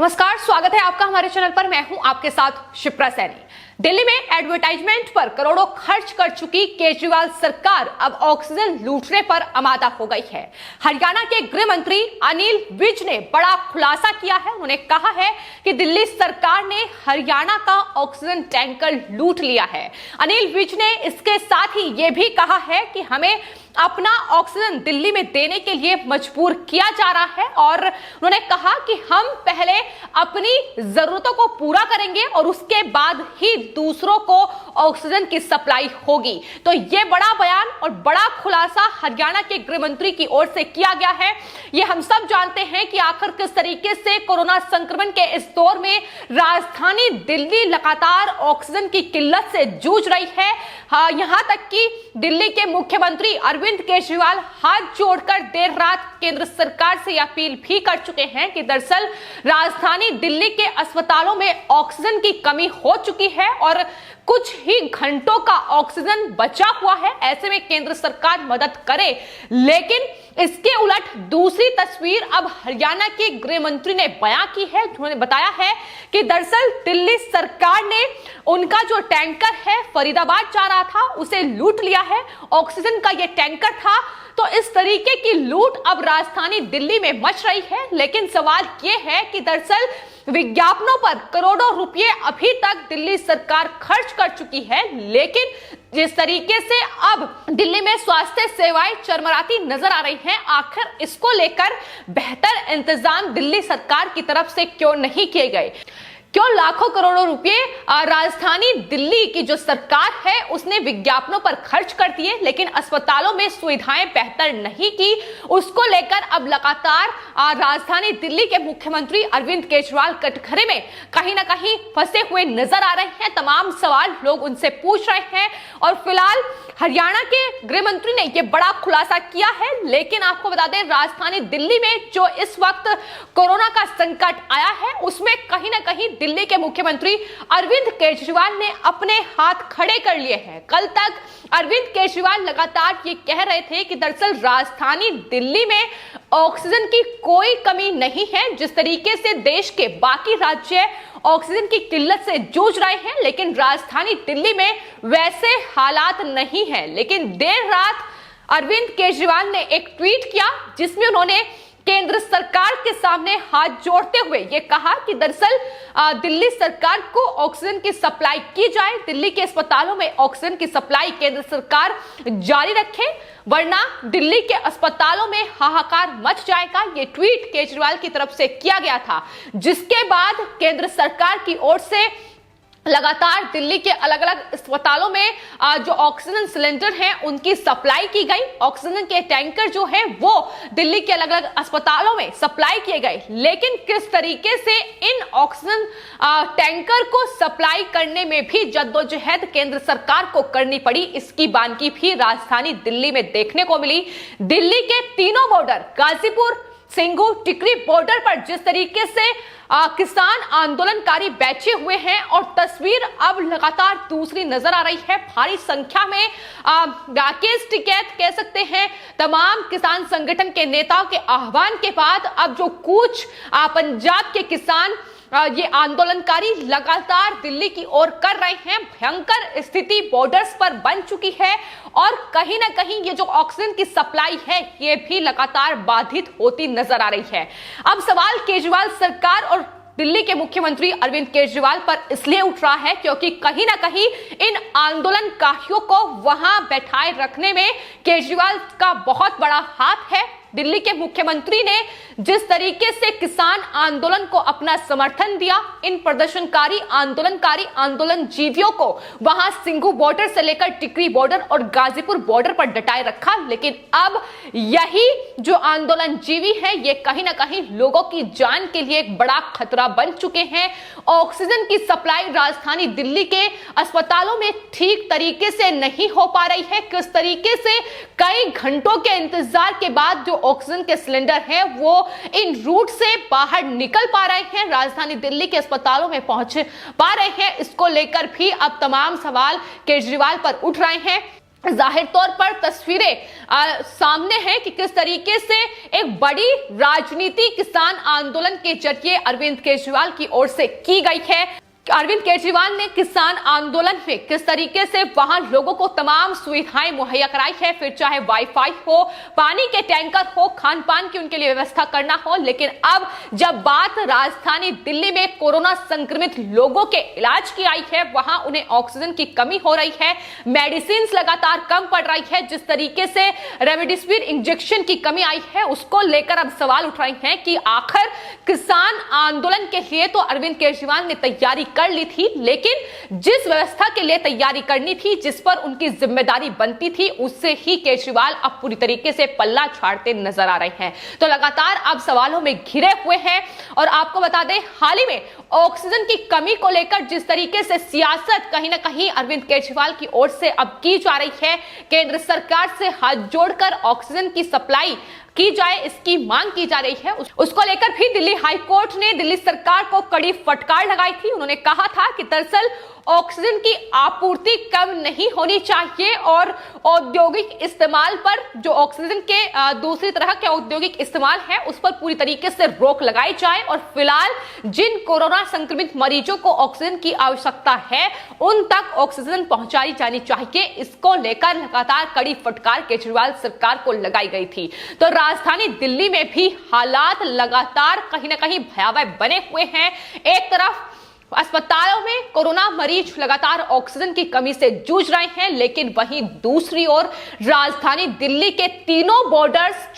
नमस्कार, स्वागत है आपका हमारे चैनल पर। मैं हूं आपके साथ शिप्रा सैनी। दिल्ली में एडवर्टाइजमेंट पर करोड़ों खर्च कर चुकी केजरीवाल सरकार अब ऑक्सीजन लूटने पर आमादा हो गई है। हरियाणा के गृह मंत्री अनिल विज ने बड़ा खुलासा किया है। उन्होंने कहा है कि दिल्ली सरकार ने हरियाणा का ऑक्सीजन टैंकर लूट लिया है। अनिल विज ने इसके साथ ही यह भी कहा है कि हमें अपना ऑक्सीजन दिल्ली में देने के लिए मजबूर किया जा रहा है और उन्होंने कहा कि हम पहले अपनी जरूरतों को पूरा करेंगे और उसके बाद ही दूसरों को ऑक्सीजन की सप्लाई होगी। तो यह बड़ा बयान और बड़ा खुलासा हरियाणा के गृह मंत्री की ओर से किया गया है। यह हम सब जानते हैं कि आखिर किस तरीके से कोरोना संक्रमण के इस दौर में राजधानी दिल्ली लगातार ऑक्सीजन की किल्लत से जूझ रही है। यहां तक कि दिल्ली के मुख्यमंत्री अरविंद केजरीवाल हाथ जोड़कर देर रात केंद्र सरकार से अपील भी कर चुके हैं कि दरअसल राजधानी दिल्ली के अस्पतालों में ऑक्सीजन की कमी हो चुकी है और कुछ ही घंटों का ऑक्सीजन बचा हुआ है। ऐसे में केंद्र सरकार मदद करे, लेकिन इसके उलट दूसरी तस्वीर अब हरियाणा के गृह मंत्री ने बयां की है। उन्होंने बताया है कि दरअसल दिल्ली सरकार ने उनका जो टैंकर है फरीदाबाद जा रहा था उसे लूट लिया है। ऑक्सीजन का यह टैंकर था। तो इस तरीके की लूट अब राजधानी दिल्ली में मच रही है। लेकिन सवाल यह है कि दरअसल विज्ञापनों पर करोड़ों रुपए अभी तक दिल्ली सरकार खर्च कर चुकी है, लेकिन जिस तरीके से अब दिल्ली में स्वास्थ्य सेवाएं चरमराती नजर आ रही हैं, आखिर इसको लेकर बेहतर इंतजाम दिल्ली सरकार की तरफ से क्यों नहीं किए गए? क्यों लाखों करोड़ों रुपए राजधानी दिल्ली की जो सरकार है उसने विज्ञापनों पर खर्च कर दिए, लेकिन अस्पतालों में सुविधाएं बेहतर नहीं की? उसको लेकर अब लगातार राजधानी दिल्ली के मुख्यमंत्री अरविंद केजरीवाल कटघरे में कहीं ना कहीं फंसे हुए नजर आ रहे हैं। तमाम सवाल लोग उनसे पूछ रहे हैं और फिलहाल हरियाणा के गृह मंत्री ने यह बड़ा खुलासा किया है। लेकिन आपको बता दें, राजधानी दिल्ली में जो इस वक्त कोरोना का संकट आया है उसमें कहीं ना कहीं दिल्ली के मुख्यमंत्री अरविंद केजरीवाल ने अपने हाथ खड़े कर लिए हैं। कल तक अरविंद केजरीवाल लगातार ये कह रहे थे कि दरअसल राजधानी दिल्ली में ऑक्सीजन की कोई कमी नहीं है। जिस तरीके से देश के बाकी राज्य ऑक्सीजन की किल्लत से जूझ रहे हैं, लेकिन राजधानी दिल्ली में वैसे हालात नहीं है। लेकिन देर रात अरविंद केजरीवाल ने एक ट्वीट किया जिसमें उन्होंने केंद्र सरकार के सामने हाथ जोड़ते हुए ये कहा कि दरअसल दिल्ली सरकार को ऑक्सीजन की सप्लाई की जाए, दिल्ली के अस्पतालों में ऑक्सीजन की सप्लाई केंद्र सरकार जारी रखे, वरना दिल्ली के अस्पतालों में हाहाकार मच जाएगा। ये ट्वीट केजरीवाल की तरफ से किया गया था, जिसके बाद केंद्र सरकार की ओर से लगातार दिल्ली के अलग अलग अस्पतालों में जो ऑक्सीजन सिलेंडर हैं उनकी सप्लाई की गई। ऑक्सीजन के टैंकर जो है वो दिल्ली के अलग अलग अस्पतालों में सप्लाई किए गए, लेकिन किस तरीके से इन ऑक्सीजन टैंकर को सप्लाई करने में भी जद्दोजहद केंद्र सरकार को करनी पड़ी, इसकी बानगी भी राजधानी दिल्ली में देखने को मिली। दिल्ली के तीनों बॉर्डर गाजीपुर, सिंघू, टिकरी बॉर्डर पर जिस तरीके से किसान आंदोलनकारी बैठे हुए हैं और तस्वीर अब लगातार दूसरी नजर आ रही है। भारी संख्या में राकेश टिकैत कह सकते हैं तमाम किसान संगठन के नेताओं के आह्वान के बाद अब जो कूच पंजाब के किसान ये आंदोलनकारी लगातार दिल्ली की ओर कर रहे हैं। भयंकर स्थिति बॉर्डर्स पर बन चुकी है और कहीं ना कहीं ये जो ऑक्सीजन की सप्लाई है ये भी लगातार बाधित होती नजर आ रही है। अब सवाल केजरीवाल सरकार और दिल्ली के मुख्यमंत्री अरविंद केजरीवाल पर इसलिए उठ रहा है क्योंकि कहीं ना कहीं इन आंदोलनकारियों को वहां बैठाए रखने में केजरीवाल का बहुत बड़ा हाथ है। दिल्ली के मुख्यमंत्री ने जिस तरीके से किसान आंदोलन को अपना समर्थन दिया, इन प्रदर्शनकारी आंदोलन जीवियों को वहां सिंघू बॉर्डर से लेकर टिकरी बॉर्डर और गाजीपुर बॉर्डर पर डटाए रखा, लेकिन अब यही जो आंदोलन जीवी है ये कहीं ना कहीं लोगों की जान के लिए एक बड़ा खतरा बन चुके हैं। ऑक्सीजन की सप्लाई राजधानी दिल्ली के अस्पतालों में ठीक तरीके से नहीं हो पा रही है। किस तरीके से कई घंटों के इंतजार के बाद जो ऑक्सीजन के सिलेंडर हैं वो इन रूट से बाहर निकल पा रहे हैं, राजधानी दिल्ली के अस्पतालों में पहुंच पा रहे हैं, इसको लेकर भी अब तमाम सवाल केजरीवाल पर उठ रहे हैं। जाहिर तौर पर तस्वीरें सामने हैं कि किस तरीके से एक बड़ी राजनीति किसान आंदोलन के जरिए अरविंद केजरीवाल की ओर से की गई है। अरविंद केजरीवाल ने किसान आंदोलन में किस तरीके से वहां लोगों को तमाम सुविधाएं मुहैया कराई है, फिर चाहे वाईफाई हो, पानी के टैंकर हो, खान पान की उनके लिए व्यवस्था करना हो। लेकिन अब जब बात राजधानी दिल्ली में कोरोना संक्रमित लोगों के इलाज की आई है, वहां उन्हें ऑक्सीजन की कमी हो रही है, मेडिसिन लगातार कम पड़ रही है, जिस तरीके से रेमडेसिविर इंजेक्शन की कमी आई है, उसको लेकर अब सवाल उठ रहे हैं कि आखिर किसान आंदोलन के लिए तो अरविंद केजरीवाल ने तैयारी कर ली थी, लेकिन जिस व्यवस्था के लिए तैयारी करनी थी, जिस पर उनकी जिम्मेदारी बनती थी, उससे ही केजरीवाल अब पूरी तरीके से पल्ला झाड़ते नजर आ रहे हैं। तो लगातार अब सवालों में घिरे हुए हैं। और आपको बता दें, हाल ही में ऑक्सीजन की कमी को लेकर जिस तरीके से सियासत कहीं ना कहीं अरविंद केजरीवाल की ओर से अब की जा रही है, केंद्र सरकार से हाथ जोड़कर ऑक्सीजन की सप्लाई की जाए, इसकी मांग की जा रही है। उसको लेकर भी दिल्ली हाई कोर्ट ने दिल्ली सरकार को कड़ी फटकार लगाई थी। उन्होंने कहा था कि दरअसल ऑक्सीजन की आपूर्ति कम नहीं होनी चाहिए और औद्योगिक इस्तेमाल पर, जो ऑक्सीजन के दूसरी तरह के औद्योगिक इस्तेमाल है, उस पर पूरी तरीके से रोक लगाई जाए और फिलहाल जिन कोरोना संक्रमित मरीजों को ऑक्सीजन की आवश्यकता है, उन तक ऑक्सीजन पहुंचाई जानी चाहिए। इसको लेकर लगातार कड़ी फटकार केजरीवाल सरकार को लगाई गई थी। तो राजधानी दिल्ली में भी हालात लगातार कहीं ना कहीं भयावह बने हुए हैं। एक तरफ अस्पतालों में कोरोना मरीज लगातार ऑक्सीजन की कमी से जूझ रहे हैं, लेकिन वहीं दूसरी ओर राजधानी दिल्ली के तीनों बॉर्डर्स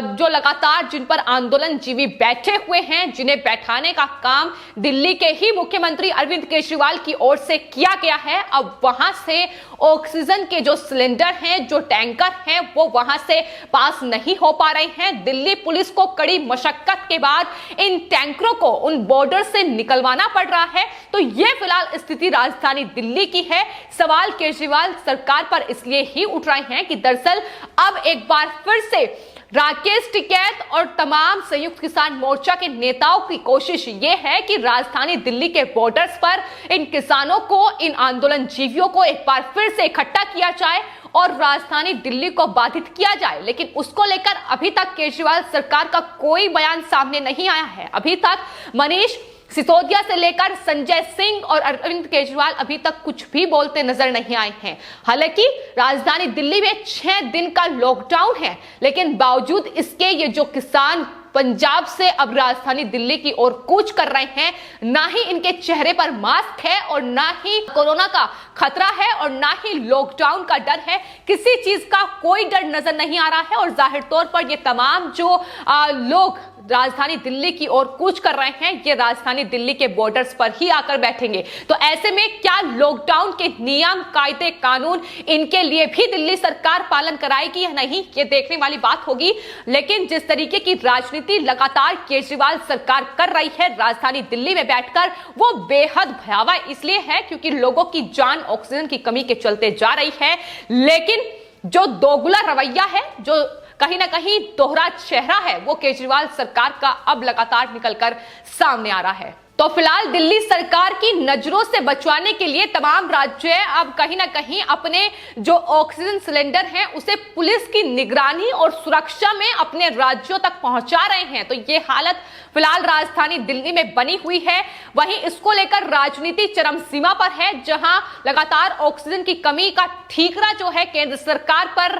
जो लगातार जिन पर आंदोलन जीवी बैठे हुए हैं, जिन्हें बैठाने का काम दिल्ली के ही मुख्यमंत्री अरविंद केजरीवाल की ओर से किया गया है, अब वहां से ऑक्सीजन के जो सिलेंडर हैं, जो टैंकर हैं, वो वहां से पास नहीं हो पा रहे हैं। दिल्ली पुलिस को कड़ी मशक्कत के बाद इन टैंकरों को उन बॉर्डर से निकलवाना पड़ रहा है। तो ये फिलहाल स्थिति राजधानी दिल्ली की है। सवाल केजरीवाल सरकार पर इसलिए ही उठ रहे हैं कि दरअसल अब एक बार फिर से राकेश टिकैत और तमाम संयुक्त किसान मोर्चा के नेताओं की कोशिश यह है कि राजधानी दिल्ली के बॉर्डर्स पर इन किसानों को, इन आंदोलन जीवियों को एक बार फिर से इकट्ठा किया जाए और राजधानी दिल्ली को बाधित किया जाए। लेकिन उसको लेकर अभी तक केजरीवाल सरकार का कोई बयान सामने नहीं आया है। अभी तक मनीष सिसोदिया से लेकर संजय सिंह और अरविंद केजरीवाल अभी तक कुछ भी बोलते नजर नहीं आए हैं। हालांकि राजधानी दिल्ली में 6 दिन का लॉकडाउन है, लेकिन बावजूद इसके ये जो किसान पंजाब से अब राजधानी दिल्ली की ओर कूच कर रहे हैं, ना ही इनके चेहरे पर मास्क है और ना ही कोरोना का खतरा है और ना ही लॉकडाउन का डर है। किसी चीज का कोई डर नजर नहीं आ रहा है और जाहिर तौर पर ये तमाम जो लोग राजधानी दिल्ली की ओर कूच कर रहे हैं, ये राजधानी दिल्ली के बॉर्डर्स पर ही आकर बैठेंगे। तो ऐसे में क्या लॉकडाउन के नियम, कायदे, कानून इनके लिए भी दिल्ली सरकार पालन कराएगी या नहीं, ये देखने वाली बात होगी। लेकिन जिस तरीके की राजनीति लगातार केजरीवाल सरकार कर रही है राजधानी दिल्ली में बैठकर, वो बेहद भयावह इसलिए है क्योंकि लोगों की जान ऑक्सीजन की कमी के चलते जा रही है। लेकिन जो दोगुला रवैया है, जो कहीं ना कहीं दोहरा चेहरा है, वो केजरीवाल सरकार का अब लगातार निकलकर सामने आ रहा है। तो फिलहाल दिल्ली सरकार की नजरों से बचवाने के लिए तमाम राज्य अब कहीं ना कहीं अपने जो ऑक्सीजन सिलेंडर हैं उसे पुलिस की निगरानी और सुरक्षा में अपने राज्यों तक पहुंचा रहे हैं। तो ये हालत फिलहाल राजधानी दिल्ली में बनी हुई है। वहीं इसको लेकर राजनीति चरम सीमा पर है, जहां लगातार ऑक्सीजन की कमी का ठीकरा जो है केंद्र सरकार पर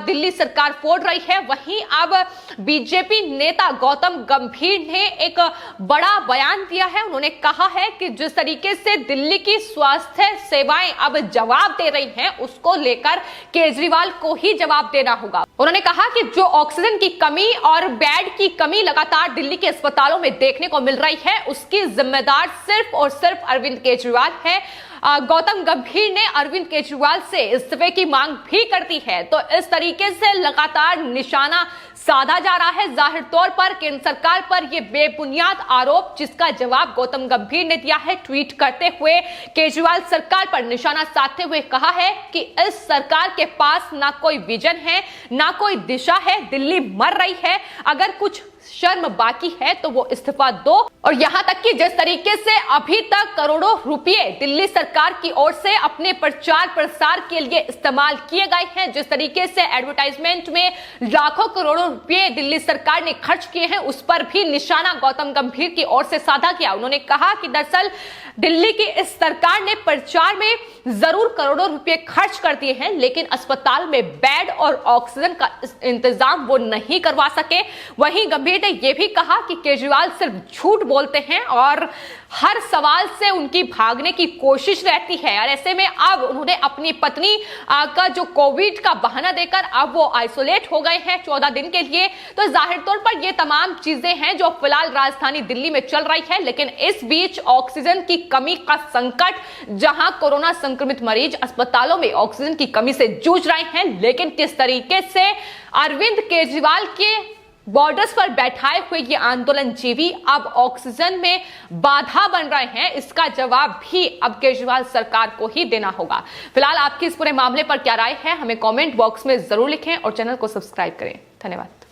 दिल्ली सरकार फोड़ रही है। वहीं अब बीजेपी नेता गौतम गंभीर ने एक बड़ा बयान दिया है। उन्होंने कहा है कि जिस तरीके से दिल्ली की स्वास्थ्य सेवाएं अब जवाब दे रही हैं, उसको लेकर केजरीवाल को ही जवाब देना होगा। उन्होंने कहा कि जो ऑक्सीजन की कमी और बेड की कमी लगातार दिल्ली के अस्पतालों में देखने को मिल रही है, उसकी जिम्मेदार सिर्फ और सिर्फ अरविंद केजरीवाल है। गौतम गंभीर ने अरविंद केजरीवाल से इस्तीफे की मांग भी कर दी है। तो इस तरीके से लगातार निशाना साधा जा रहा है जाहिर तौर पर केंद्र सरकार पर यह बेबुनियाद आरोप, जिसका जवाब गौतम गंभीर ने दिया है। ट्वीट करते हुए केजरीवाल सरकार पर निशाना साधते हुए कहा है कि इस सरकार के पास ना कोई विजन है, ना कोई दिशा है, दिल्ली मर रही है। अगर कुछ शर्म बाकी है तो वो इस्तीफा दो। और यहां तक कि जिस तरीके से अभी तक करोड़ों रुपए दिल्ली सरकार की ओर से अपने प्रचार प्रसार के लिए इस्तेमाल किए गए हैं, जिस तरीके से एडवर्टाइजमेंट में लाखों करोड़ों रुपए दिल्ली सरकार ने खर्च किए हैं, उस पर भी निशाना गौतम गंभीर की ओर से साधा किया। उन्होंने कहा कि दरअसल दिल्ली की इस सरकार ने प्रचार में जरूर करोड़ों रुपए खर्च कर दिए हैं, लेकिन अस्पताल में बेड और ऑक्सीजन का इंतजाम वो नहीं करवा सके। वहीं गंभीर ने यह भी कहा कि केजरीवाल सिर्फ झूठ बोलते हैं और हर सवाल से उनकी भागने की कोशिश रहती है। और ऐसे में अब उन्होंने अपनी पत्नी का जो कोविड का बहाना देकर अब वो आइसोलेट हो गए हैं 14 दिन के लिए। तो जाहिर तौर पर ये तमाम चीजें हैं जो फिलहाल राजधानी दिल्ली में चल रही है, लेकिन इस बीच ऑक्सीजन की कमी का संकट, जहां कोरोना संक्रमित मरीज अस्पतालों में ऑक्सीजन की कमी से जूझ रहे हैं, लेकिन किस तरीके से अरविंद केजरीवाल के बॉर्डर्स पर बैठाए हुए ये आंदोलनजीवी अब ऑक्सीजन में बाधा बन रहे हैं, इसका जवाब भी अब केजरीवाल सरकार को ही देना होगा। फिलहाल आपकी इस पूरे मामले पर क्या राय है, हमें कमेंट बॉक्स में जरूर लिखें और चैनल को सब्सक्राइब करें। धन्यवाद।